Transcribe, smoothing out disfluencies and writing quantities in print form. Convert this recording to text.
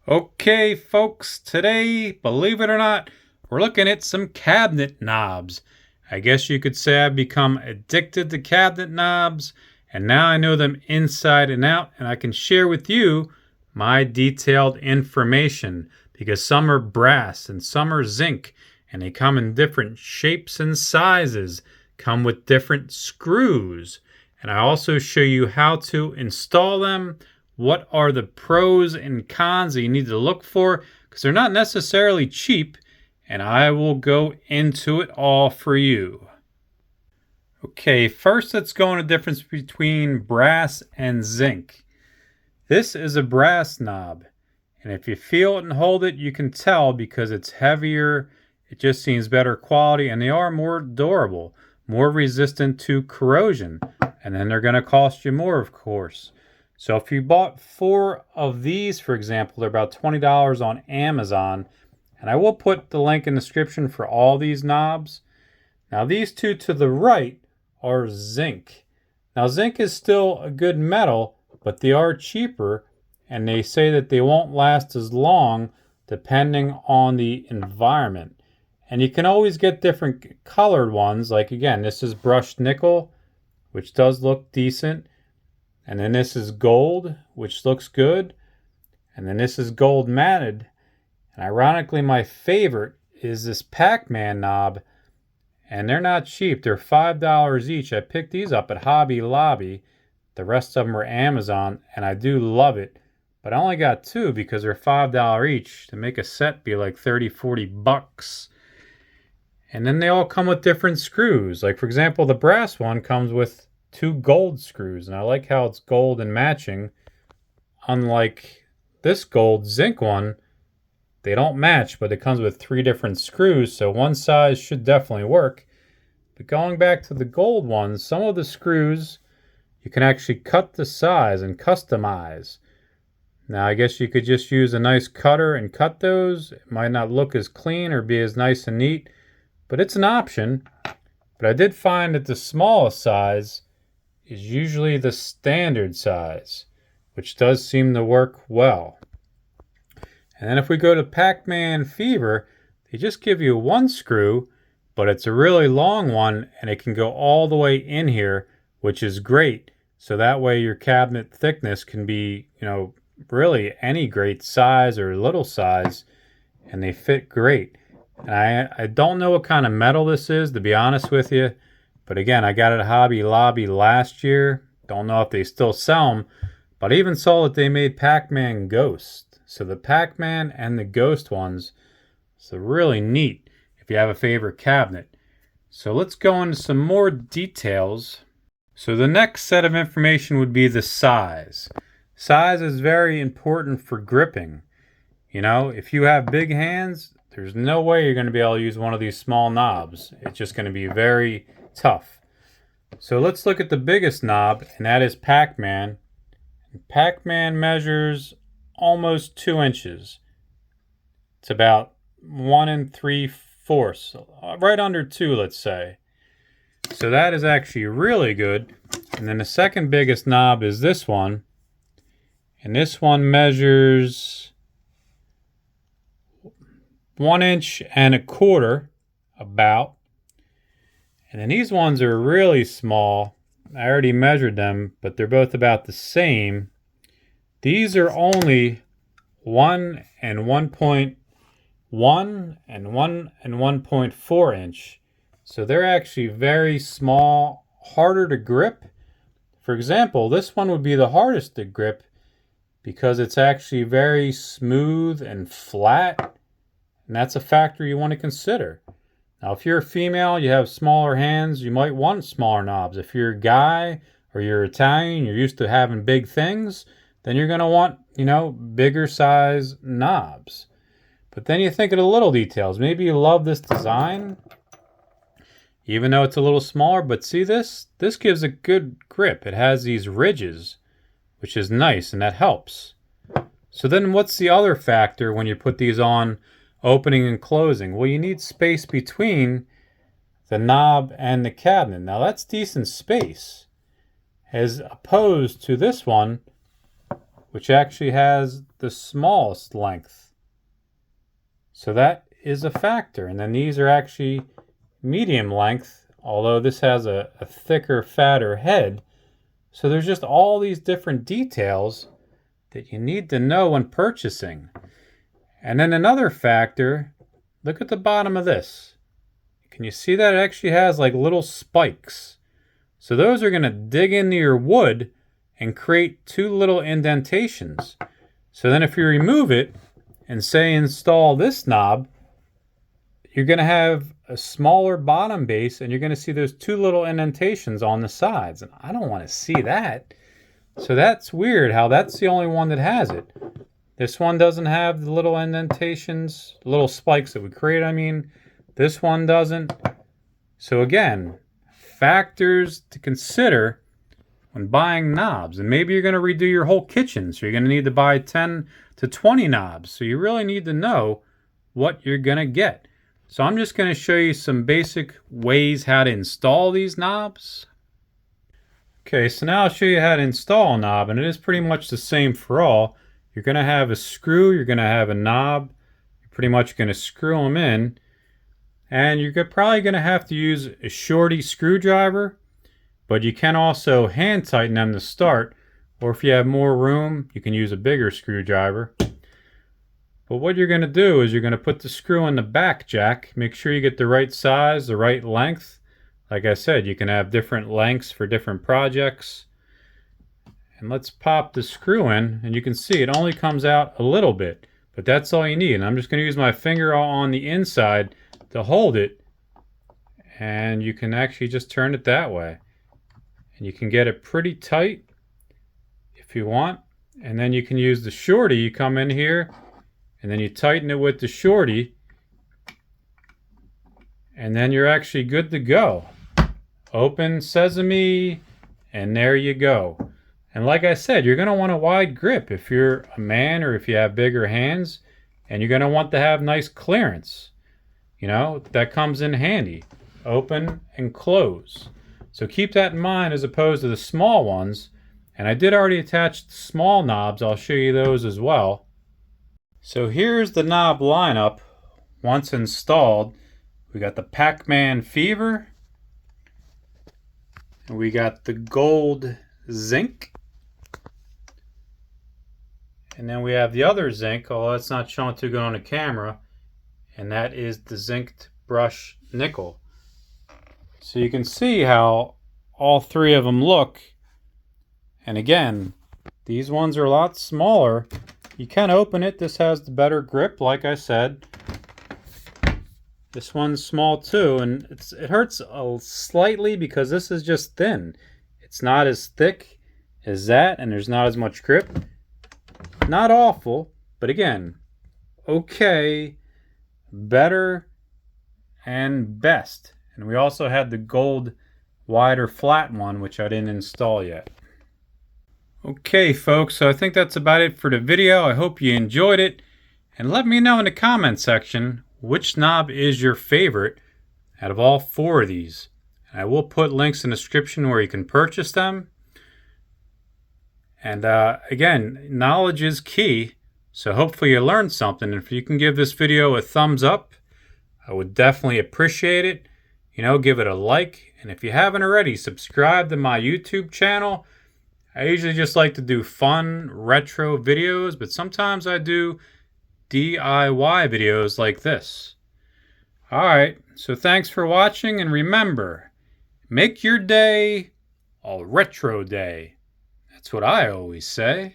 Okay, folks, today, believe it or not, we're looking at some cabinet knobs. I guess you could say I've become addicted to cabinet knobs, and now I know them inside and out, and I can share with you my detailed information because some are brass and some are zinc, and they come in different shapes and sizes, come with different screws, and I also show you how to install them. What are the pros and cons that you need to look for? Because they're not necessarily cheap, and I will go into it all for you. Okay, first let's go on the difference between brass and zinc. This is a brass knob, and if you feel it and hold it, you can tell because it's heavier, it just seems better quality, and they are more durable, more resistant to corrosion, and then they're going to cost you more, of course. So if you bought 4 of these, for example, they're about $20 on Amazon. And I will put the link in the description for all these knobs. Now these two to the right are zinc. Now zinc is still a good metal, but they are cheaper. And they say that they won't last as long depending on the environment. And you can always get different colored ones. Like again, this is brushed nickel, which does look decent. And then this is gold, which looks good. And then this is gold matted. And ironically, my favorite is this Pac-Man knob. And they're not cheap. They're $5 each. I picked these up at Hobby Lobby. The rest of them are Amazon. And I do love it. But I only got 2 because they're $5 each. To make a set be like 30, 40 bucks. And then they all come with different screws. Like for example, the brass one comes with 2 gold screws, and I like how it's gold and matching. Unlike this gold zinc one, they don't match, but it comes with 3 different screws, so one size should definitely work. But going back to the gold ones, some of the screws you can actually cut the size and customize. Now I guess you could just use a nice cutter and cut those. It might not look as clean or be as nice and neat, but it's an option. But I did find that the smallest size is usually the standard size, which does seem to work well. And then if we go to Pac-Man Fever, they just give you 1 screw, but it's a really long one, and it can go all the way in here, which is great. So that way your cabinet thickness can be, really any great size or little size, and they fit great. And I don't know what kind of metal this is, to be honest with you. But again, I got it at Hobby Lobby last year. Don't know if they still sell them. But I even saw that they made Pac-Man Ghost. So the Pac-Man and the Ghost ones. So really neat if you have a favorite cabinet. So let's go into some more details. So the next set of information would be the size. Size is very important for gripping. If you have big hands, there's no way you're going to be able to use one of these small knobs. It's just going to be very tough. So let's look at the biggest knob, and that is Pac-Man. Pac-Man measures almost 2 inches. It's about 1 3/4, right under 2, let's say. So that is actually really good. And then the second biggest knob is this one. And this one measures 1.25 inches about. And then these ones are really small. I already measured them, but they're both about the same. These are only 1 and 1.1 and 1 and 1.4 inch. So they're actually very small, harder to grip. For example, this one would be the hardest to grip because it's actually very smooth and flat. And that's a factor you want to consider. Now, if you're a female, you have smaller hands, you might want smaller knobs. If you're a guy or you're Italian, you're used to having big things, then you're going to want, bigger size knobs. But then you think of the little details. Maybe you love this design, even though it's a little smaller. But see this? This gives a good grip. It has these ridges, which is nice, and that helps. So then what's the other factor when you put these on opening and closing? Well, you need space between the knob and the cabinet. Now that's decent space, as opposed to this one, which actually has the smallest length. So that is a factor. And then these are actually medium length, although this has a thicker, fatter head. So there's just all these different details that you need to know when purchasing. And then another factor, look at the bottom of this. Can you see that it actually has like little spikes? So those are going to dig into your wood and create two little indentations. So then if you remove it and say install this knob, you're going to have a smaller bottom base and you're going to see those two little indentations on the sides. And I don't want to see that. So that's weird how that's the only one that has it. This one doesn't have the little indentations, little spikes that we create, I mean. This one doesn't. So again, factors to consider when buying knobs. And maybe you're going to redo your whole kitchen, so you're going to need to buy 10 to 20 knobs. So you really need to know what you're going to get. So I'm just going to show you some basic ways how to install these knobs. Okay, so now I'll show you how to install a knob, and it is pretty much the same for all. You're going to have a screw, you're going to have a knob, you're pretty much going to screw them in, and you're probably going to have to use a shorty screwdriver, but you can also hand tighten them to start, or if you have more room, you can use a bigger screwdriver. But what you're going to do is you're going to put the screw in the back jack, make sure you get the right size, the right length. Like I said, you can have different lengths for different projects. And let's pop the screw in, and you can see it only comes out a little bit, but that's all you need. And I'm just going to use my finger on the inside to hold it, and you can actually just turn it that way. And you can get it pretty tight if you want. And then you can use the shorty. You come in here, and then you tighten it with the shorty, and then you're actually good to go. Open sesame, and there you go. And like I said, you're going to want a wide grip if you're a man or if you have bigger hands, and you're going to want to have nice clearance. You know, that comes in handy. Open and close. So keep that in mind as opposed to the small ones. And I did already attach the small knobs. I'll show you those as well. So here's the knob lineup once installed. We got the Pac-Man Fever. And we got the gold Zinc. And then we have the other Zinc, although it's not showing too good on the camera. And that is the Zinced Brush Nickel. So you can see how all three of them look. And again, these ones are a lot smaller. You can open it. This has the better grip, like I said. This one's small too, and it hurts slightly because this is just thin. It's not as thick as that, and there's not as much grip. Not awful, but again, okay, better, and best. And we also had the gold wider flat one, which I didn't install yet. Okay, folks, so I think that's about it for the video. I hope you enjoyed it, and let me know in the comment section which knob is your favorite out of all four of these. I will put links in the description where you can purchase them. And again, knowledge is key, so hopefully you learned something. If you can give this video a thumbs up, I would definitely appreciate it. You know, give it a like, and if you haven't already, subscribe to my YouTube channel. I usually just like to do fun, retro videos, but sometimes I do DIY videos like this. Alright, so thanks for watching, and remember, make your day a retro day. That's what I always say.